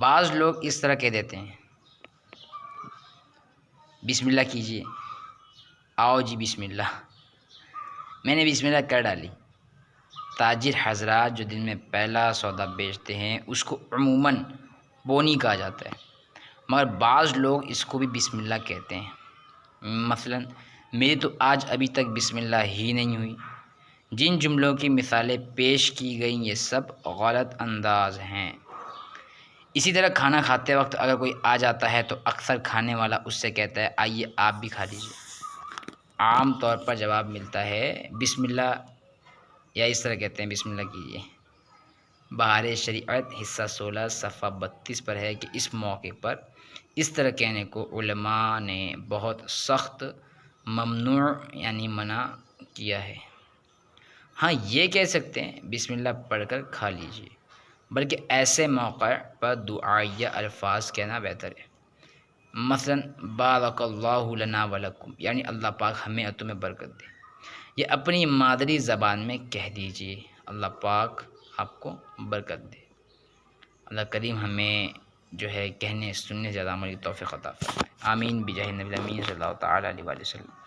بعض لوگ اس طرح کہہ دیتے ہیں، بسم اللہ کیجیے، آؤ جی بسم اللہ، میں نے بسم اللہ کر ڈالی۔ تاجر حضرات جو دن میں پہلا سودا بیچتے ہیں اس کو عموماً بونی کہا جاتا ہے، مگر بعض لوگ اس کو بھی بسم اللہ کہتے ہیں۔ مثلا میری تو آج ابھی تک بسم اللہ ہی نہیں ہوئی۔ جن جملوں کی مثالیں پیش کی گئیں یہ سب غلط انداز ہیں۔ اسی طرح کھانا کھاتے وقت اگر کوئی آ جاتا ہے تو اکثر کھانے والا اس سے کہتا ہے آئیے آپ بھی کھا لیجیے۔ عام طور پر جواب ملتا ہے بسم اللہ، یا اس طرح کہتے ہیں بسم اللہ کیجیے۔ بہار شریعت حصہ 16 صفحہ 32 پر ہے کہ اس موقع پر اس طرح کہنے کو علماء نے بہت سخت ممنوع یعنی منع کیا ہے۔ ہاں یہ کہہ سکتے ہیں بسم اللہ پڑھ کر کھا لیجیے، بلکہ ایسے موقع پر دعائیہ الفاظ کہنا بہتر ہے۔ مثلا بارک اللہ لنا ولکم، یعنی اللہ پاک ہمیں اور تمہیں برکت دے، یہ اپنی مادری زبان میں کہہ دیجیے، اللہ پاک آپ کو برکت دے۔ اللہ کریم ہمیں جو ہے کہنے سننے سے زیادہ عمل کی توفیق عطا فرمائے، آمین بجاہ نبی الامین صلی اللہ تعالیٰ علیہ وآلہ وسلم۔